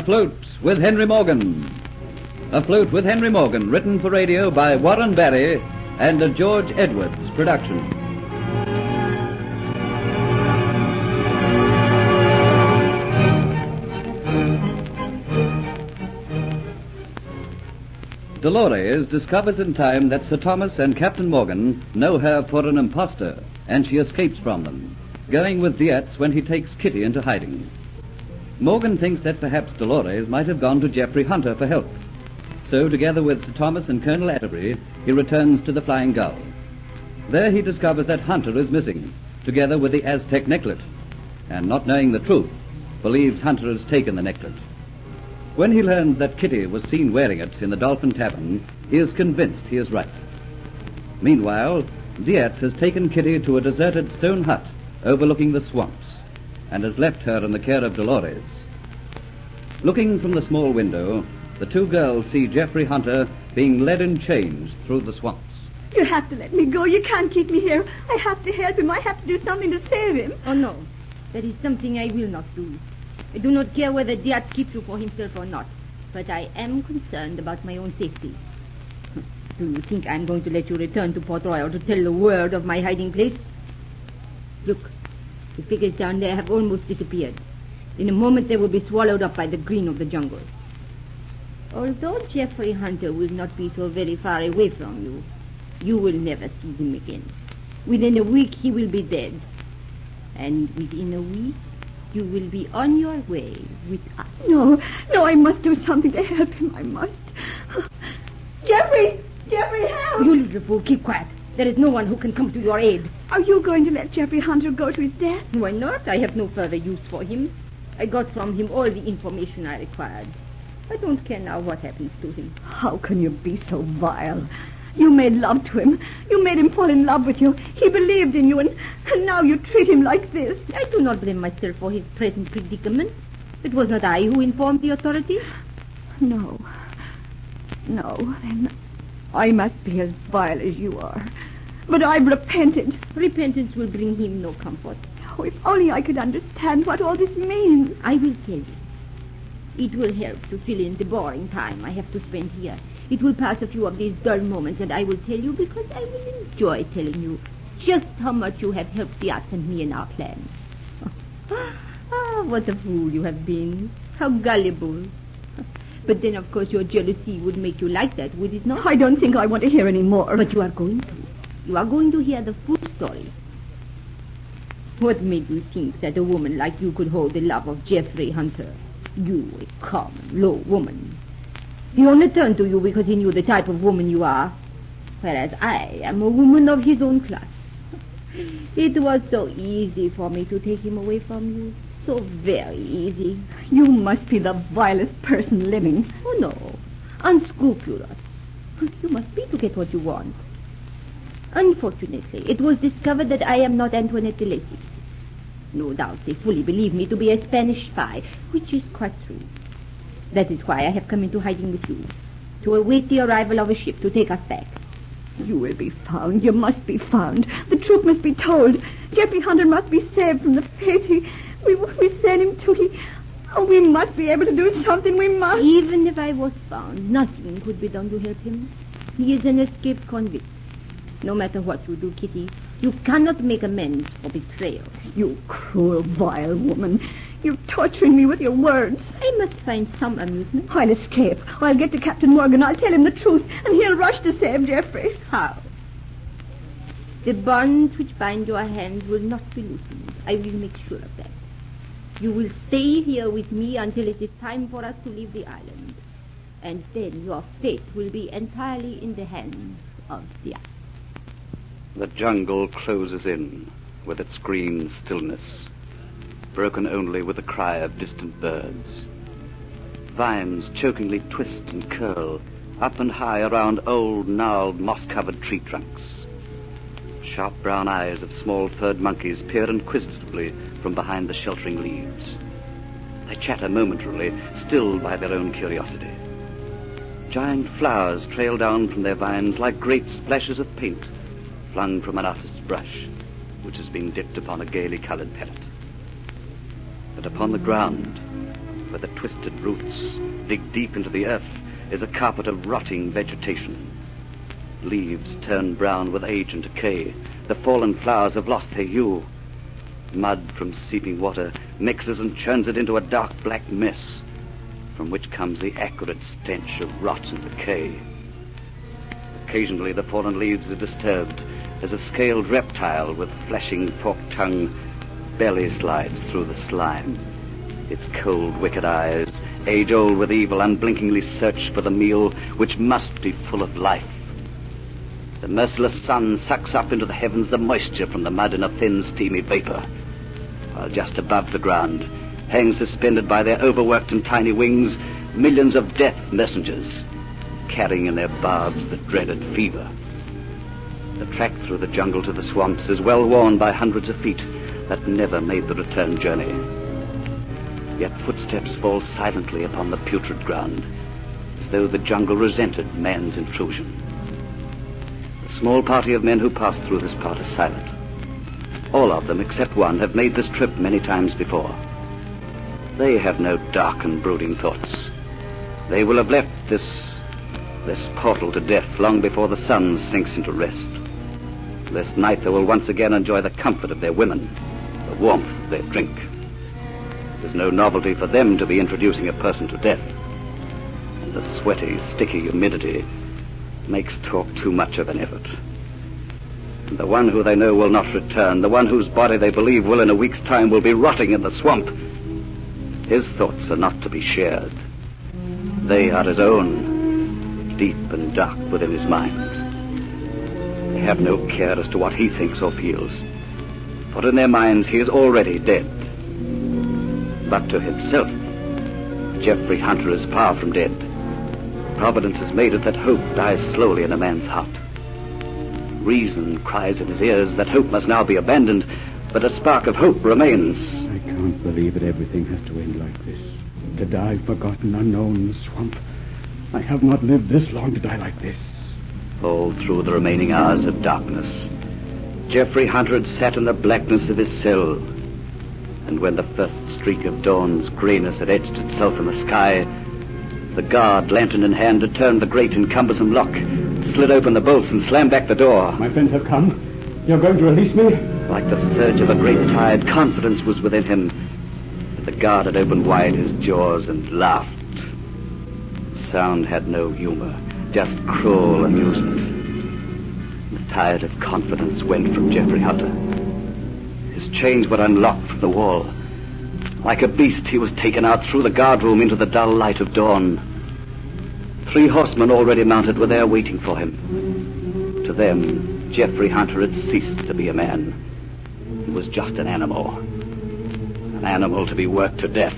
Afloat with Henry Morgan. Afloat with Henry Morgan, written for radio by Warren Barry and a George Edwards production. Dolores discovers in time that Sir Thomas and Captain Morgan know her for an impostor, and she escapes from them, going with Dietz when he takes Kitty into hiding. Morgan thinks that perhaps Dolores might have gone to Geoffrey Hunter for help. So, together with Sir Thomas and Colonel Atterbury, he returns to the Flying Gull. There he discovers that Hunter is missing, together with the Aztec necklet, and not knowing the truth, believes Hunter has taken the necklet. When he learns that Kitty was seen wearing it in the Dolphin Tavern, he is convinced he is right. Meanwhile, Dietz has taken Kitty to a deserted stone hut overlooking the swamps, and has left her in the care of Dolores. Looking from the small window, the two girls see Geoffrey Hunter being led in chains through the swamps. You have to let me go. You can't keep me here. I have to help him. I have to do something to save him. Oh, no. That is something I will not do. I do not care whether Dietz keeps you for himself or not, but I am concerned about my own safety. Do you think I'm going to let you return to Port Royal to tell the world of my hiding place? Look, the figures down there have almost disappeared. In a moment they will be swallowed up by the green of the jungle. Although Geoffrey Hunter will not be so very far away from you, you will never see him again. Within a week he will be dead. And within a week you will be on your way with us. No, I must do something to help him. I must. Geoffrey, help! You little fool, keep quiet. There is no one who can come to your aid. Are you going to let Geoffrey Hunter go to his death? Why not? I have no further use for him. I got from him all the information I required. I don't care now what happens to him. How can you be so vile? You made love to him. You made him fall in love with you. He believed in you, and now you treat him like this. I do not blame myself for his present predicament. It was not I who informed the authorities. No, then I must be as vile as you are. But I've repented. Repentance will bring him no comfort. Oh, if only I could understand what all this means. I will tell you. It will help to fill in the boring time I have to spend here. It will pass a few of these dull moments, and I will tell you because I will enjoy telling you just how much you have helped Dietz and me in our plans. What a fool you have been. How gullible. But then, of course, your jealousy would make you like that, would it not? I don't think I want to hear any more. But you are going to. You are going to hear the full story. What made you think that a woman like you could hold the love of Geoffrey Hunter? You, a common, low woman. He only turned to you because he knew the type of woman you are, whereas I am a woman of his own class. It was so easy for me to take him away from you. So very easy. You must be the vilest person living. Oh, no. Unscrupulous. You must be to get what you want. Unfortunately, it was discovered that I am not Antoinette de Lacy. No doubt they fully believe me to be a Spanish spy, which is quite true. That is why I have come into hiding with you, to await the arrival of a ship to take us back. You will be found. You must be found. The truth must be told. Geoffrey Hunter must be saved from the fate we sent him to. We must be able to do something. We must. Even if I was found, nothing could be done to help him. He is an escaped convict. No matter what you do, Kitty, you cannot make amends for betrayal. You cruel, vile woman. You're torturing me with your words. I must find some amusement. I'll escape. I'll get to Captain Morgan. I'll tell him the truth, and he'll rush to save Geoffrey. How? The bonds which bind your hands will not be loosened. I will make sure of that. You will stay here with me until it is time for us to leave the island. And then your fate will be entirely in the hands of the ice. The jungle closes in with its green stillness, broken only with the cry of distant birds. Vines chokingly twist and curl up and high around old, gnarled, moss-covered tree trunks. Sharp brown eyes of small furred monkeys peer inquisitively from behind the sheltering leaves. They chatter momentarily, stilled by their own curiosity. Giant flowers trail down from their vines like great splashes of paint flung from an artist's brush, which has been dipped upon a gaily colored palette. But upon the ground, where the twisted roots dig deep into the earth, is a carpet of rotting vegetation. Leaves turn brown with age and decay. The fallen flowers have lost their hue. Mud from seeping water mixes and churns it into a dark black mess, from which comes the acrid stench of rot and decay. Occasionally the fallen leaves are disturbed as a scaled reptile with flashing forked tongue belly slides through the slime. Its cold, wicked eyes, age-old with evil, unblinkingly search for the meal which must be full of life. The merciless sun sucks up into the heavens the moisture from the mud in a thin, steamy vapor, while just above the ground hang suspended by their overworked and tiny wings millions of death's messengers, carrying in their barbs the dreaded fever. The track through the jungle to the swamps is well worn by hundreds of feet that never made the return journey. Yet footsteps fall silently upon the putrid ground, as though the jungle resented man's intrusion. The small party of men who pass through this part is silent. All of them, except one, have made this trip many times before. They have no dark and brooding thoughts. They will have left this portal to death long before the sun sinks into rest. This night they will once again enjoy the comfort of their women, the warmth of their drink. There's no novelty for them to be introducing a person to death. And the sweaty, sticky humidity makes talk too much of an effort. And the one who they know will not return, the one whose body they believe will in a week's time will be rotting in the swamp, his thoughts are not to be shared. They are his own, deep and dark within his mind. They have no care as to what he thinks or feels, for in their minds he is already dead. But to himself, Geoffrey Hunter is far from dead. Providence has made it that hope dies slowly in a man's heart. Reason cries in his ears that hope must now be abandoned, but a spark of hope remains. I can't believe that everything has to end like this. To die forgotten, unknown in the swamp. I have not lived this long to die like this. All through the remaining hours of darkness, Geoffrey Hunter had sat in the blackness of his cell. And when the first streak of dawn's grayness had etched itself in the sky, the guard, lantern in hand, had turned the great and cumbersome lock, slid open the bolts, and slammed back the door. My friends have come. You're going to release me? Like the surge of a great tide, confidence was within him. But the guard had opened wide his jaws and laughed. Sound had no humor, just cruel amusement. The tide of confidence went from Geoffrey Hunter. His chains were unlocked from the wall. Like a beast, he was taken out through the guardroom into the dull light of dawn. 3 horsemen already mounted were there waiting for him. To them, Geoffrey Hunter had ceased to be a man. He was just an animal to be worked to death.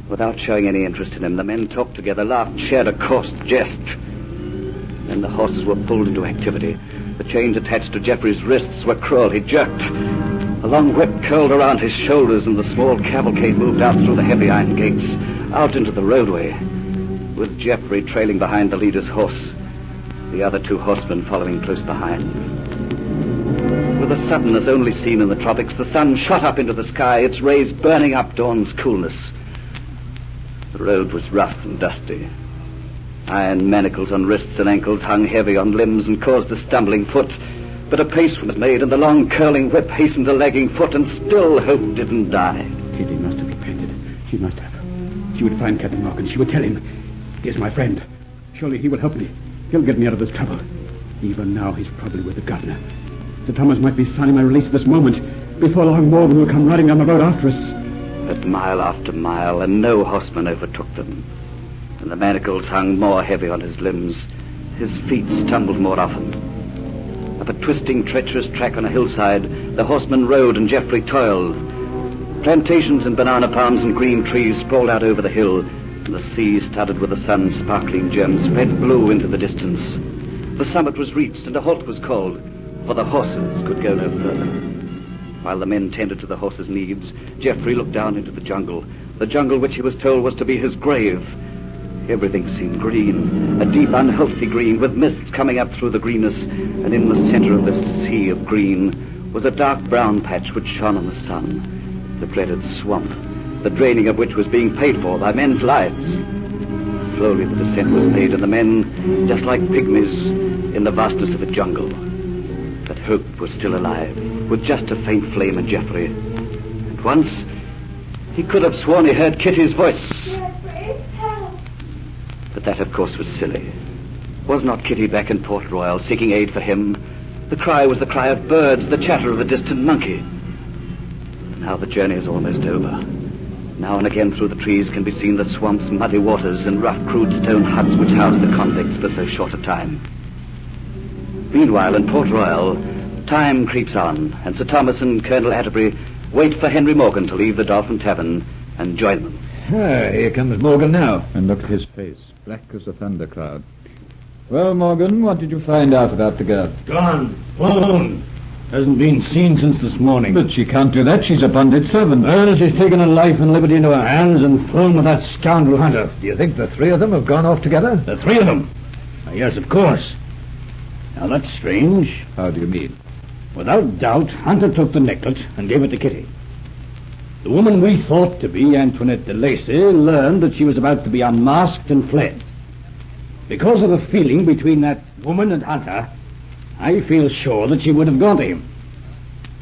Without showing any interest in him, the men talked together, laughed, shared a coarse jest. Then the horses were pulled into activity. The chains attached to Geoffrey's wrists were cruel. He jerked. A long whip curled around his shoulders, and the small cavalcade moved out through the heavy iron gates, out into the roadway, with Geoffrey trailing behind the leader's horse, the other 2 horsemen following close behind. With a suddenness only seen in the tropics, the sun shot up into the sky, its rays burning up dawn's coolness. The road was rough and dusty. Iron manacles on wrists and ankles hung heavy on limbs and caused a stumbling foot. But a pace was made, and the long curling whip hastened a lagging foot, and still hope didn't die. Kitty must have repented. She must have. She would find Captain Morgan. She would tell him. He is my friend. Surely he will help me. He'll get me out of this trouble. Even now, he's probably with the governor. Sir Thomas might be signing my release this moment. Before long, Morgan will come riding down the road after us. But mile after mile, and no horseman overtook them. And the manacles hung more heavy on his limbs. His feet stumbled more often. Up a twisting, treacherous track on a hillside, the horsemen rode and Geoffrey toiled. Plantations and banana palms and green trees sprawled out over the hill, and the sea, studded with the sun's sparkling gems, spread blue into the distance. The summit was reached, and a halt was called, for the horses could go no further. While the men tended to the horses' needs, Geoffrey looked down into the jungle which he was told was to be his grave. Everything seemed green, a deep, unhealthy green, with mists coming up through the greenness, and in the center of this sea of green was a dark brown patch which shone in the sun, the dreaded swamp, the draining of which was being paid for by men's lives. Slowly the descent was made, and the men, just like pygmies in the vastness of a jungle. But hope was still alive, with just a faint flame in Geoffrey. And once, he could have sworn he heard Kitty's voice. But that, of course, was silly. Was not Kitty back in Port Royal, seeking aid for him? The cry was the cry of birds, the chatter of a distant monkey. Now the journey is almost over. Now and again through the trees can be seen the swamps, muddy waters, and rough, crude stone huts which housed the convicts for so short a time. Meanwhile, in Port Royal, time creeps on, and Sir Thomas and Colonel Atterbury wait for Henry Morgan to leave the Dolphin Tavern and join them. Here comes Morgan now. And look at his face, black as a thundercloud. Well, Morgan, what did you find out about the girl? Gone. Flown. Hasn't been seen since this morning. But she can't do that. She's a bonded servant. Well, she's taken her life and liberty into her hands and flown with that scoundrel Hunter. Do you think the three of them have gone off together? The three of them? Yes, of course. Now, that's strange. How do you mean? Without doubt, Hunter took the necklet and gave it to Kitty. The woman we thought to be Antoinette de Lacy learned that she was about to be unmasked and fled. Because of the feeling between that woman and Hunter, I feel sure that she would have gone to him.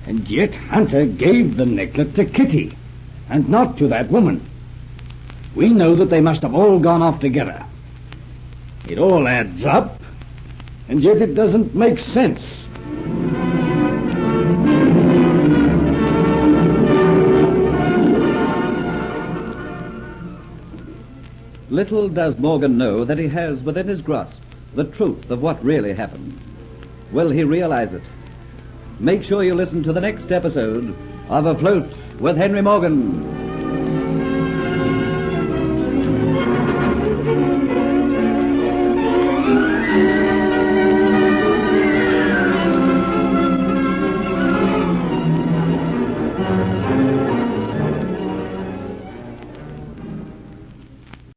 And yet Hunter gave the necklet to Kitty, and not to that woman. We know that they must have all gone off together. It all adds up, and yet it doesn't make sense. Little does Morgan know that he has within his grasp the truth of what really happened. Will he realize it? Make sure you listen to the next episode of Afloat with Henry Morgan.